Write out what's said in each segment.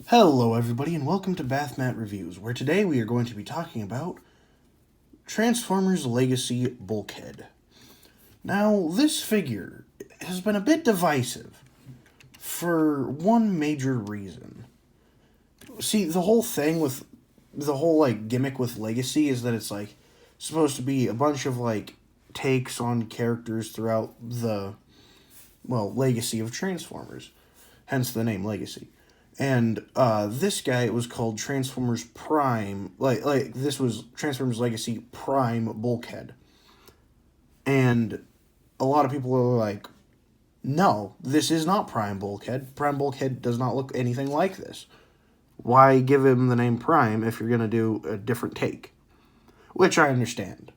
Hello everybody and welcome to Bathmat Reviews, where today we are going to be talking about Transformers Legacy Bulkhead. Now, this figure has been a bit divisive for one major reason. See, the whole thing with the whole gimmick with Legacy is that it's supposed to be a bunch of takes on characters throughout the legacy of Transformers, hence the name Legacy. And this guy, it was called Transformers Prime. This was Transformers Legacy Prime Bulkhead. And a lot of people are like, no, this is not Prime Bulkhead. Prime Bulkhead does not look anything like this. Why give him the name Prime if you're going to do a different take? Which I understand.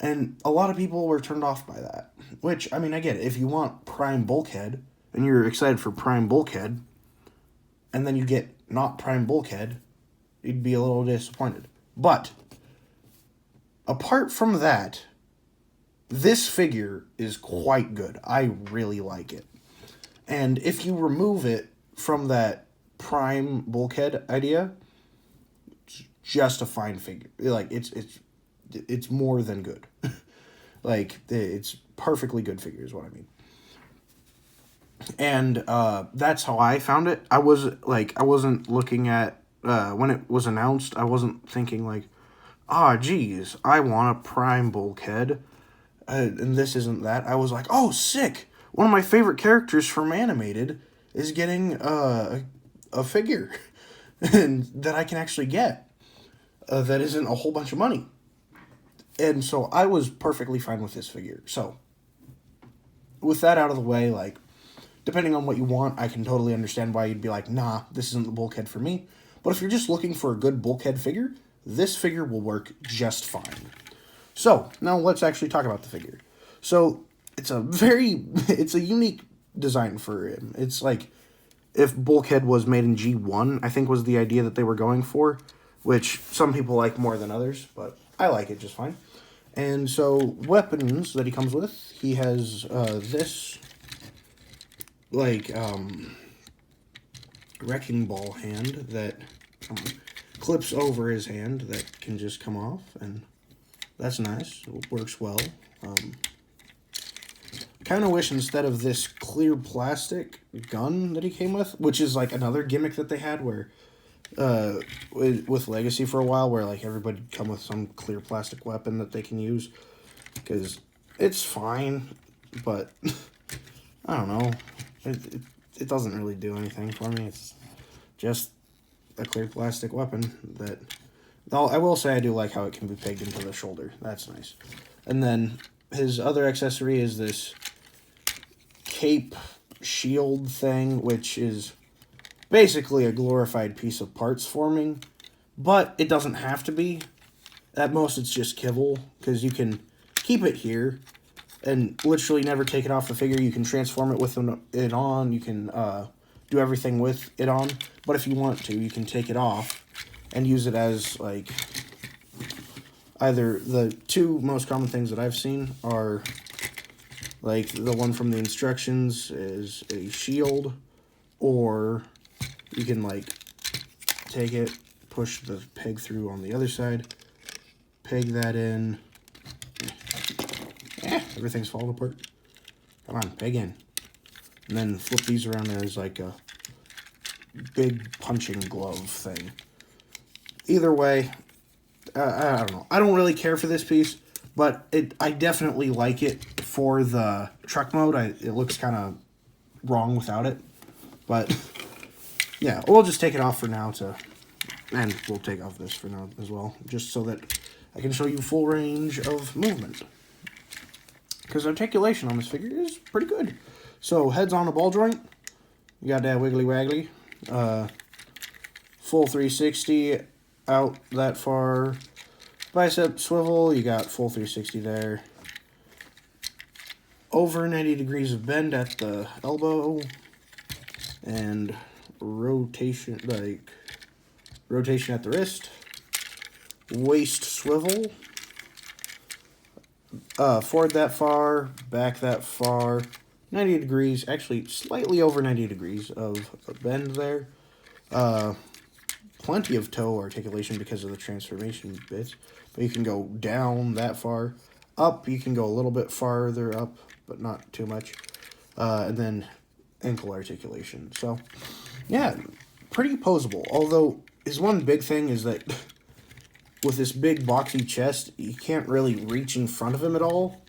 And a lot of people were turned off by that. Which, I mean, I get it. If you want Prime Bulkhead, and you're excited for Prime Bulkhead, and then you get not Prime Bulkhead, you'd be a little disappointed. But, apart from that, this figure is quite good. I really like it. And if you remove it from that Prime Bulkhead idea, it's just a fine figure. It's more than good. It's perfectly good figure is what I mean. And that's how I found it. I wasn't looking at when it was announced. I wasn't thinking geez, I want a Prime Bulkhead, and this isn't that. I was like, oh, sick! One of my favorite characters from animated is getting a figure, and that I can actually get. That isn't a whole bunch of money, and so I was perfectly fine with this figure. So, with that out of the way, depending on what you want, I can totally understand why you'd be like, nah, this isn't the Bulkhead for me. But if you're just looking for a good Bulkhead figure, this figure will work just fine. So, now let's actually talk about the figure. So, it's a unique design for him. It's like if Bulkhead was made in G1, I think was the idea that they were going for, which some people like more than others, but I like it just fine. And so, weapons that he comes with, he has this wrecking ball hand that clips over his hand that can just come off, and that's nice. It works well. Kind of wish instead of this clear plastic gun that he came with, which is another gimmick that they had where with Legacy for a while, where everybody come with some clear plastic weapon that they can use, because it's fine, but I don't know. It doesn't really do anything for me. It's just a clear plastic weapon that... I will say I do like how it can be pegged into the shoulder. That's nice. And then his other accessory is this cape shield thing, which is basically a glorified piece of parts forming, but it doesn't have to be. At most, it's just kibble, because you can keep it here and literally never take it off the figure. You can transform it with it on. You can do everything with it on. But if you want to, you can take it off and use it as, either the two most common things that I've seen are, the one from the instructions is a shield, or you can, take it, push the peg through on the other side, peg that in. Everything's falling apart. Come on, peg in. And then flip these around as a big punching glove thing. Either way, I don't know. I don't really care for this piece, but I definitely like it for the truck mode. It looks kind of wrong without it. But, yeah, we'll just take it off for now and we'll take off this for now as well, just so that I can show you full range of movement. Because articulation on this figure is pretty good. So, head's on a ball joint. You got that wiggly waggly. Full 360 out that far. Bicep swivel, you got full 360 there. Over 90 degrees of bend at the elbow. And rotation, rotation at the wrist. Waist swivel. Forward that far, back that far, 90 degrees, actually slightly over 90 degrees of a bend there. plenty of toe articulation because of the transformation bits. But you can go down that far. Up, you can go a little bit farther up, but not too much. And then ankle articulation. So, yeah, pretty posable. Although, his one big thing is that with this big boxy chest, you can't really reach in front of him at all.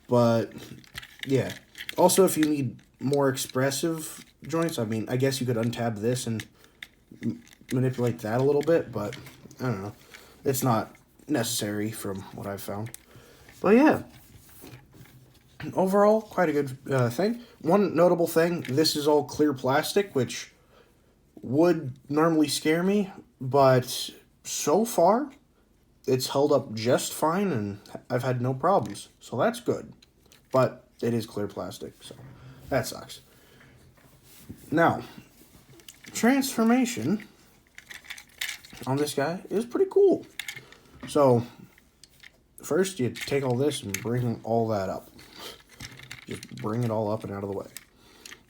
But, yeah. Also, if you need more expressive joints, I mean, I guess you could untab this and manipulate that a little bit, but I don't know. It's not necessary from what I've found. But yeah, overall, quite a good thing. One notable thing, this is all clear plastic, which would normally scare me, but so far, it's held up just fine, and I've had no problems. So that's good. But it is clear plastic, so that sucks. Now, transformation on this guy is pretty cool. So, first you take all this and bring all that up. Just bring it all up and out of the way.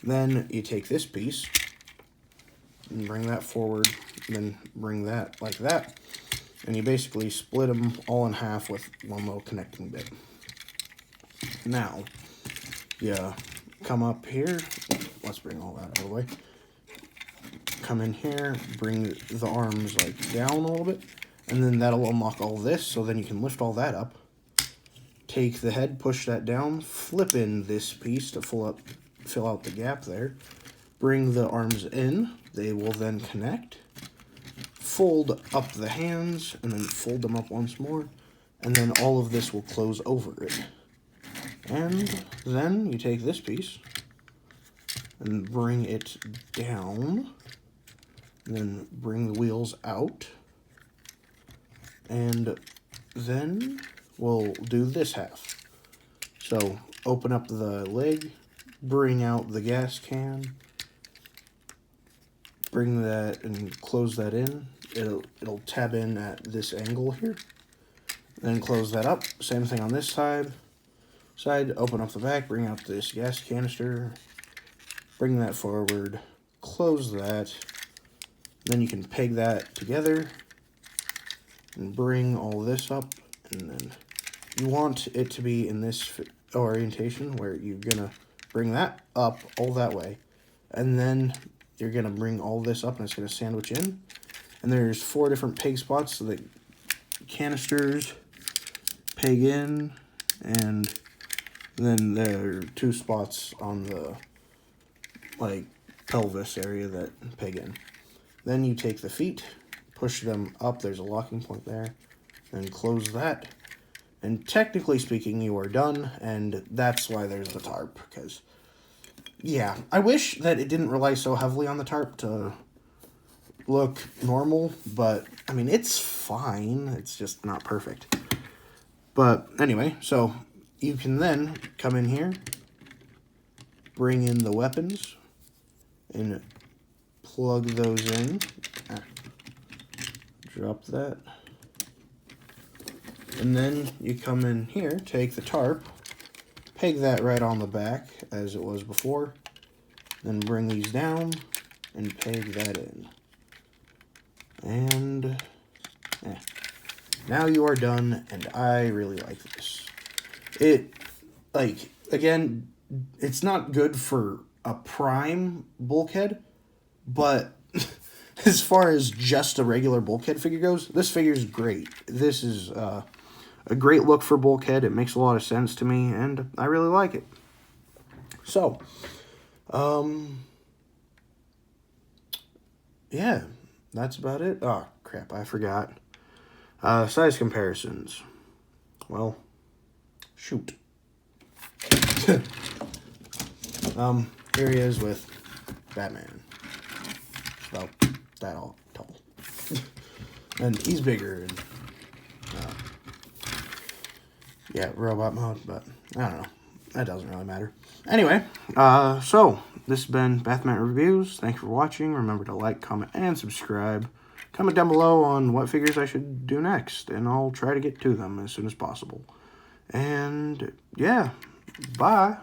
Then you take this piece and bring that forward, and then bring that like that. And you basically split them all in half with one little connecting bit. Now, you come up here. Let's bring all that out of the way. Come in here, bring the arms like down a little bit, and then that'll unlock all this, so then you can lift all that up. Take the head, push that down, flip in this piece to fill out the gap there. Bring the arms in, they will then connect. Fold up the hands, and then fold them up once more, and then all of this will close over it. And then you take this piece and bring it down, and then bring the wheels out, and then we'll do this half. So open up the leg, bring out the gas can, bring that and close that in. It'll tab in at this angle here. Then close that up. Same thing on this side. Open up the back, bring out this gas canister, bring that forward, close that. Then you can peg that together and bring all this up, and then you want it to be in this orientation where you're gonna bring that up all that way, and then you're gonna bring all this up and it's gonna sandwich in. And there's 4 different peg spots, so the canisters peg in, and then there are 2 spots on the like pelvis area that peg in. Then you take the feet, push them up, there's a locking point there, and close that. And technically speaking, you are done, and that's why there's the tarp, because, yeah, I wish that it didn't rely so heavily on the tarp to look normal, but, I mean, it's fine, it's just not perfect. But, anyway, so you can then come in here, bring in the weapons, and plug those in. Drop that. And then you come in here, take the tarp, peg that right on the back as it was before, then bring these down and peg that in. And now you are done, and I really like this. It, like, again, it's not good for a prime bulkhead, but as far as just a regular bulkhead figure goes, this figure is great. This is a great look for bulkhead. It makes a lot of sense to me, and I really like it. So, yeah, that's about it. Oh, crap, I forgot. Size comparisons. Well, shoot. Here he is with Batman. About that all tall. And he's bigger, and yeah, robot mode, but I don't know. That doesn't really matter. Anyway, so this has been Bathmat Reviews. Thank you for watching. Remember to like, comment, and subscribe. Comment down below on what figures I should do next, and I'll try to get to them as soon as possible. And yeah, bye.